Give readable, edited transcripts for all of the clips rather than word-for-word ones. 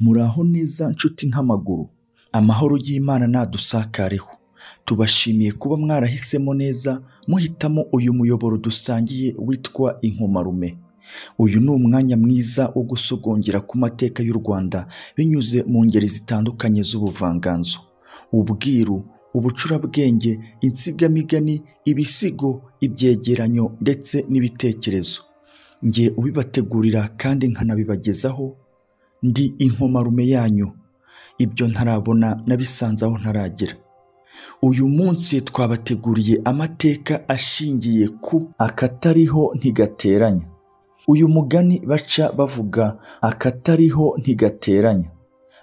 Muraho neza nshuti nk'amaguru, amahoro y'Imana nadusakareho. Tubashimiye kuba mwarahisemo neza muhitamo uyu muyoboro dusangiye witwa Inkomarume. Uyu ni umwanya mwiza wo gusogongera ku mateka y'u Rwanda binyuze mu ngeri zitandukanye z'ubuvanganzo, ubwiru, ubucurabwenge, insigamigani, ibisigo, ibyegeranyo ndetse n'ibitekerezo. Njye ubibategurira kandi nkanabibagezaho ndi Inkomarume yanyu. Ibyo ntarabona nabisanze aho ntaragera. Uyu munsi twabateguriye amateka ashingiye ku akatariho ntigateranya. Uyu mugani baca bavuga akatariho ntigateranya,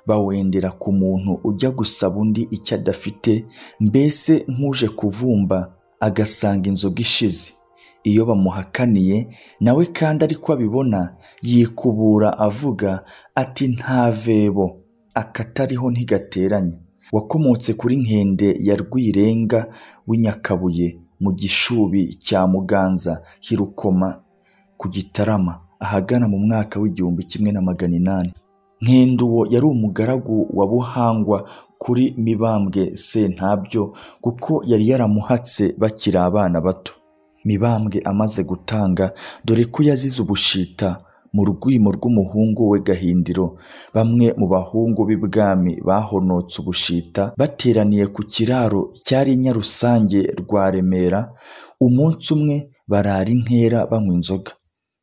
bawendera ku muntu ujya gusaba undi icyo adafite, mbese nk'uje kuvumba agasanga inzoga ishize. Iyo bamuhakaniye nawe kandi ariko abibona yikubura avuga ati nta vebo. Akatariho ntigateranya wakomotse kuri Nkende ya Rwirenga w'i Nyakabuye mu Gishubi cya Muganza Hirukoma ku Gitarama ahagana mu mwaka w'1800. Nkende uwo yari umugaragu wa Buhangwa kuri Mibambwe Sentabyo kuko yari yaramuhatse bakiri abana bato. Mibambwe amaze gutanga, dore ko yazize ubushita mu rwimo rw'umuhungu we Gahindiro, bamwe mu bahungu b'ibwami bahonotse ubushita bateraniye ku kiraro cyari Nyarusange rwa Remera. Umunsi umwe barara inkera banywa inzoga.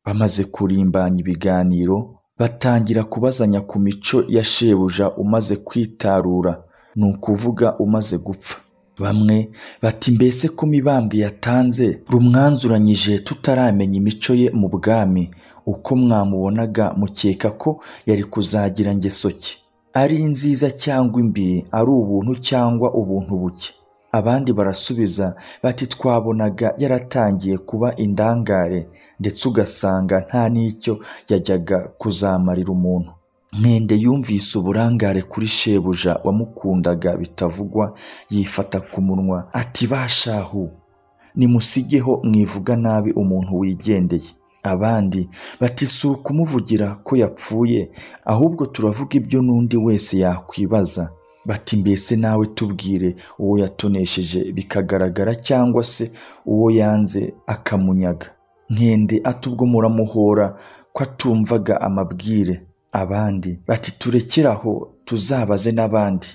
Bamaze kurimbanya ibiganiro batangira kubazanya ku mico ya shebuja umaze kwitarura, ni ukuvuga umaze gupfa. Bamwe bati mbese ko Mibambwe yatanze rumwanzuranyije tutaramenya imico ye mu bwami, uko mwamubonaga mukeka ko yari kuzagira ngeso ki, ari nziza cyangwa imbi, ari ubuntu cyangwa ubuntu buke? Abandi barasubiza bati twabonaga yaratangiye kuba indangare, ndetse ugasanga nta n'icyo yajyaga kuzamarira umuntu. Nkende yumvise uburangare kuri shebuja wamukundaga bitavugwa, yifata ku munwa ati bashahu, nimusigeho mwivuga nabi umuntu wigendeye. Abandi bati si ukumuvugira ko yapfuye, ahubwo turavuga ibyo n'undi wese yakwibaza. Bati mbese nawe tubwire uwo yatonesheje bikagaragara, cyangwa se uwo yanze akamunyaga. Nkende ati ubwo muramuhora ko atumvaga amabwire. Abandi bati turekeraho tuzabaze n'abandi.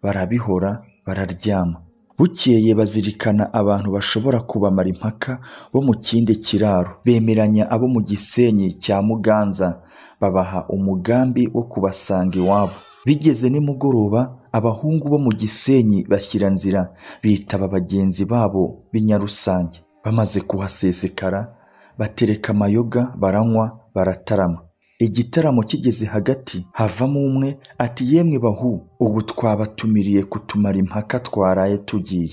Barabihora bararyama. Bukeye bazirikana abantu bashobora kubamara impaka bo mu kindi kiraro, bemeranya abo mu Gisenyi cya Muganza, babaha umugambi wo kubasanga iwabo. Bigeze nimugoroba, abahungu bo mu Gisenyi bashyira nzira bitaba bagenzi babo b'i Nyarusange. Bamaze kuhasesekara batereka amayoga, baranywa, baratarama. Igitaramo kigeze hagati havamo umwe ati yemwe bahu, ubu twabatumiriye kutumara impaka twaraye tugiye.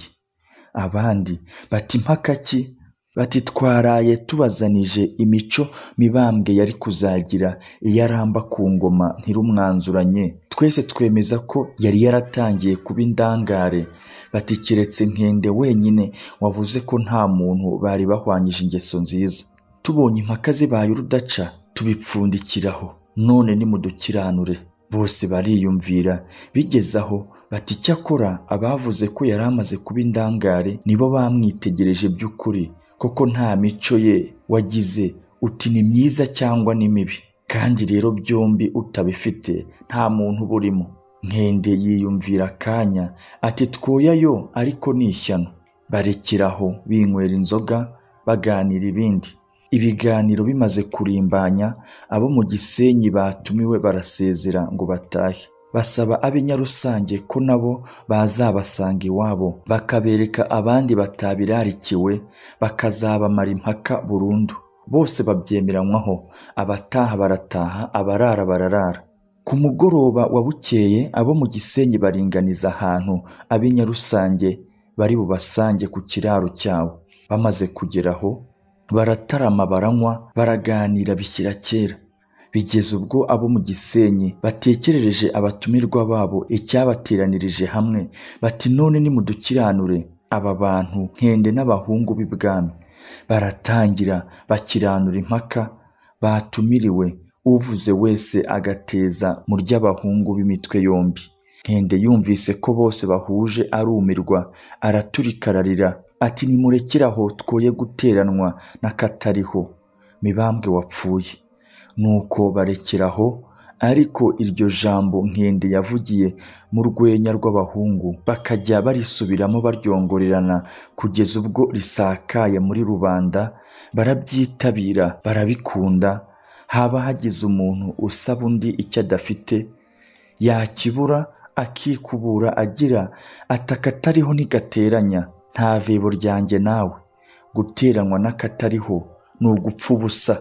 Abandi bati impaka ki? Bati twaraye tubazanije imico Mibambwe yari kuzagira iyo aramba ku ngoma ntirumwanzuranye. Twese twemeza ko yari yaratangiye kuba indangare. Bati keretse Nkende wenyine wavuze ko nta muntu bari bahwanyije ingeso nziza. Tubonye impaka zibaye urudaca tubipfundikiraho, none nimudukiranure. Bose bariyumvira. Bigezaho bati cyakora abavuze ko yari amaze kuba indangare nibo bamwitegereje by'ukuri, koko nta mico ye wagize uti ni myiza cyangwa ni mibi, kandi rero byombi utabifite nta muntu burimo. Nkende yiyumvira akanya ati twoyayo ariko ni ishyano. Barekeraho binywera inzoga baganira ibindi. Ibiganiro bimaze kurimbanya, abo mu Gisenyi batumiwe barasezera ngo batahe. Basaba ab'i Nyarusange ko nabo bazabasanga iwabo, bakabereka abandi batabirarikiwe, bakazabamara impaka burundu. Bose babyemeranywaho, abataha barataha, abarara bararara. Ku mugoroba wa bukeye, abo mu Gisenyi baringaniza ahantu ab'i Nyarusange bari bubasange ku kiraro cyabo. Bamaze kugeraho baratarama, baranywa, baraganira bishyira kera. Bigeze ubwo abo mu Gisenyi batekerereje abatumirwa babo icyabateranirije hamwe, bati none nimudukiranure aba bantu Nkende n'abahungu b'ibwami. Baratangira bakiranura impaka batumiriwe, uvuze wese agateza mu ry'abahungu b'imitwe yombi. Nkende yumvise ko bose bahuje arumirwa, araturika ararira ati nimurekere aho twoye guteranwa n'akatariho, Mibambwe wapfuye. Nuko barekeraho, ariko iryo jambo Nkende yavugiye mu rwenya rw'abahungu bakajya barisubiramo baryongorerana kugeza ubwo risakaye muri rubanda, barabyitabira barabikunda. Haba hagize umuntu usaba undi icyo adafite, yakibura akikubura agira ati akatariho ntigateranya. Nta vebo ryanjye nawe, guteranwa n'akatariho ni ugupfa ubusa.